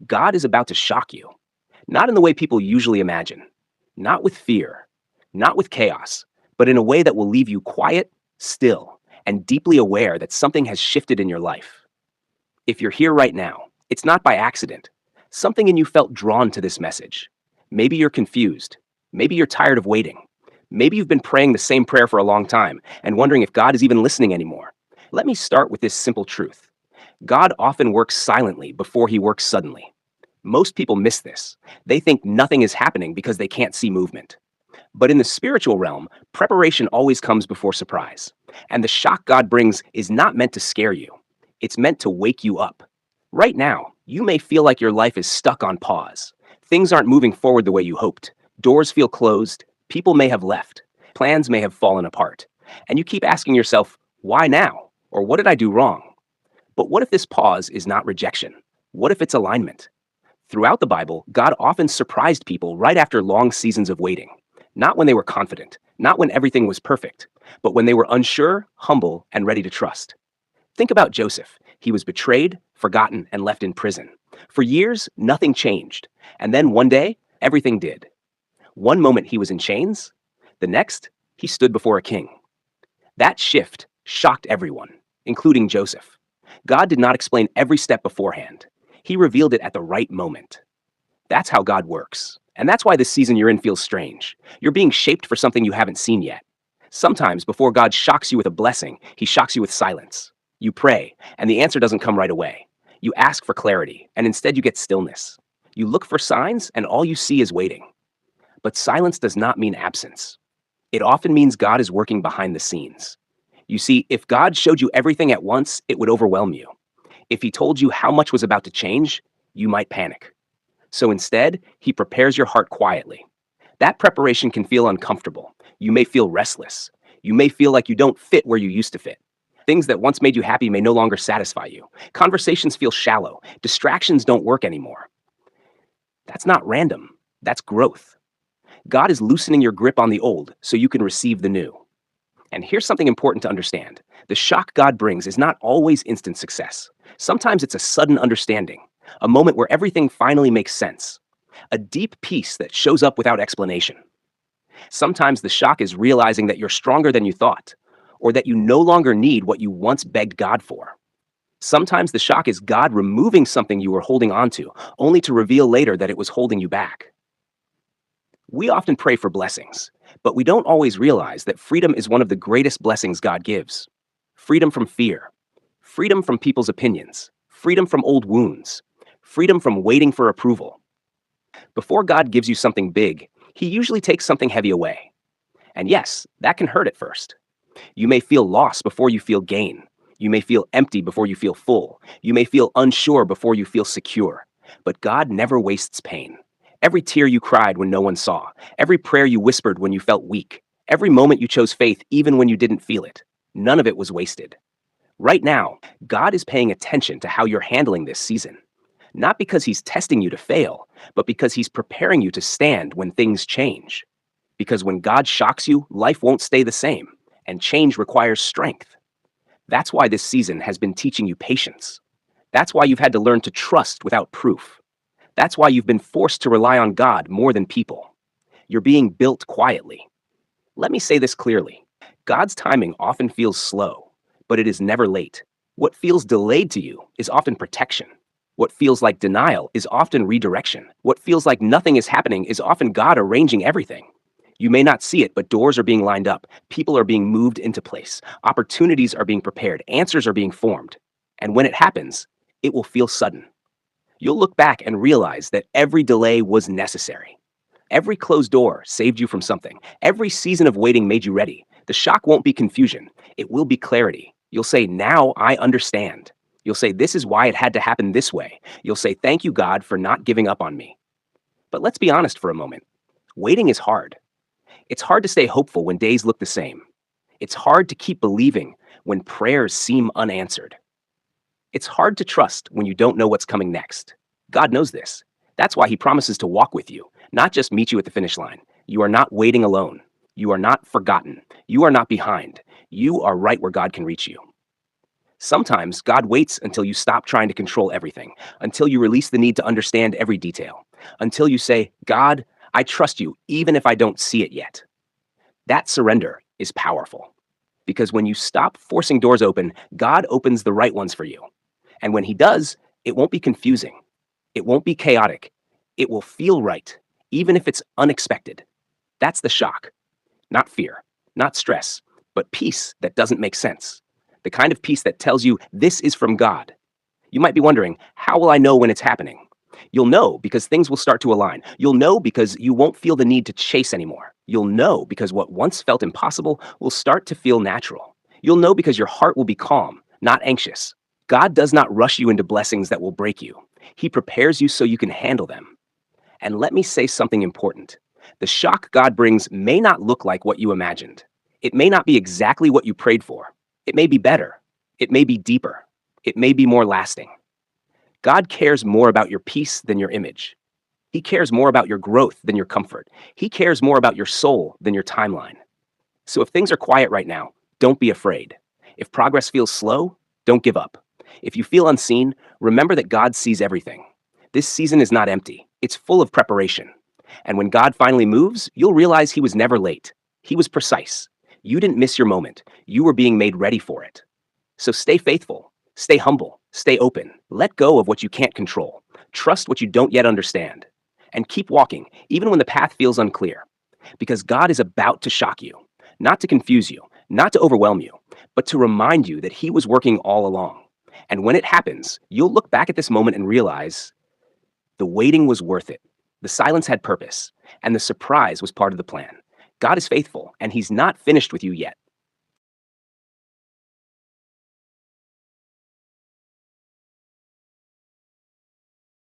God is about to shock you, not in the way people usually imagine, not with fear, not with chaos, but in a way that will leave you quiet, still, and deeply aware that something has shifted in your life. If you're here right now, it's not by accident. Something in you felt drawn to this message. Maybe you're confused. Maybe you're tired of waiting. Maybe you've been praying the same prayer for a long time and wondering if God is even listening anymore. Let me start with this simple truth. God often works silently before he works suddenly. Most people miss this. They think nothing is happening because they can't see movement. But in the spiritual realm, preparation always comes before surprise. And the shock God brings is not meant to scare you, it's meant to wake you up. Right now, you may feel like your life is stuck on pause. Things aren't moving forward the way you hoped. Doors feel closed, people may have left, plans may have fallen apart. And you keep asking yourself, why now? Or what did I do wrong? But what if this pause is not rejection? What if it's alignment? Throughout the Bible, God often surprised people right after long seasons of waiting. Not when they were confident, not when everything was perfect, but when they were unsure, humble, and ready to trust. Think about Joseph. He was betrayed, forgotten, and left in prison. For years, nothing changed. And then one day, everything did. One moment he was in chains, the next, he stood before a king. That shift shocked everyone, including Joseph. God did not explain every step beforehand. He revealed it at the right moment. That's how God works. And that's why this season you're in feels strange. You're being shaped for something you haven't seen yet. Sometimes, before God shocks you with a blessing, he shocks you with silence. You pray, and the answer doesn't come right away. You ask for clarity, and instead you get stillness. You look for signs, and all you see is waiting. But silence does not mean absence. It often means God is working behind the scenes. You see, if God showed you everything at once, it would overwhelm you. If he told you how much was about to change, you might panic. So instead, he prepares your heart quietly. That preparation can feel uncomfortable. You may feel restless. You may feel like you don't fit where you used to fit. Things that once made you happy may no longer satisfy you. Conversations feel shallow. Distractions don't work anymore. That's not random. That's growth. God is loosening your grip on the old so you can receive the new. And here's something important to understand. The shock God brings is not always instant success. Sometimes it's a sudden understanding, a moment where everything finally makes sense, a deep peace that shows up without explanation. Sometimes the shock is realizing that you're stronger than you thought, or that you no longer need what you once begged God for. Sometimes the shock is God removing something you were holding onto, only to reveal later that it was holding you back. We often pray for blessings, but we don't always realize that freedom is one of the greatest blessings God gives. Freedom from fear, freedom from people's opinions, freedom from old wounds, freedom from waiting for approval. Before God gives you something big, he usually takes something heavy away. And yes, that can hurt at first. You may feel loss before you feel gain. You may feel empty before you feel full. You may feel unsure before you feel secure. But God never wastes pain. Every tear you cried when no one saw, every prayer you whispered when you felt weak, every moment you chose faith even when you didn't feel it, none of it was wasted. Right now, God is paying attention to how you're handling this season. Not because he's testing you to fail, but because he's preparing you to stand when things change. Because when God shocks you, life won't stay the same, and change requires strength. That's why this season has been teaching you patience. That's why you've had to learn to trust without proof. That's why you've been forced to rely on God more than people. You're being built quietly. Let me say this clearly. God's timing often feels slow, but it is never late. What feels delayed to you is often protection. What feels like denial is often redirection. What feels like nothing is happening is often God arranging everything. You may not see it, but doors are being lined up. People are being moved into place. Opportunities are being prepared. Answers are being formed. And when it happens, it will feel sudden. You'll look back and realize that every delay was necessary. Every closed door saved you from something. Every season of waiting made you ready. The shock won't be confusion. It will be clarity. You'll say, now I understand. You'll say, this is why it had to happen this way. You'll say, thank you, God, for not giving up on me. But let's be honest for a moment. Waiting is hard. It's hard to stay hopeful when days look the same. It's hard to keep believing when prayers seem unanswered. It's hard to trust when you don't know what's coming next. God knows this. That's why he promises to walk with you, not just meet you at the finish line. You are not waiting alone. You are not forgotten. You are not behind. You are right where God can reach you. Sometimes God waits until you stop trying to control everything, until you release the need to understand every detail, until you say, God, I trust you even if I don't see it yet. That surrender is powerful because when you stop forcing doors open, God opens the right ones for you. And when He does, it won't be confusing. It won't be chaotic. It will feel right, even if it's unexpected. That's the shock, not fear, not stress, but peace that doesn't make sense. The kind of peace that tells you this is from God. You might be wondering, how will I know when it's happening? You'll know because things will start to align. You'll know because you won't feel the need to chase anymore. You'll know because what once felt impossible will start to feel natural. You'll know because your heart will be calm, not anxious. God does not rush you into blessings that will break you. He prepares you so you can handle them. And let me say something important. The shock God brings may not look like what you imagined. It may not be exactly what you prayed for. It may be better. It may be deeper. It may be more lasting. God cares more about your peace than your image. He cares more about your growth than your comfort. He cares more about your soul than your timeline. So if things are quiet right now, don't be afraid. If progress feels slow, don't give up. If you feel unseen, remember that God sees everything. This season is not empty, it's full of preparation. And when God finally moves, you'll realize He was never late. He was precise. You didn't miss your moment, you were being made ready for it. So stay faithful, stay humble, stay open. Let go of what you can't control. Trust what you don't yet understand. And keep walking, even when the path feels unclear. Because God is about to shock you, not to confuse you, not to overwhelm you, but to remind you that He was working all along. And when it happens, you'll look back at this moment and realize the waiting was worth it. The silence had purpose, and the surprise was part of the plan. God is faithful, and He's not finished with you yet.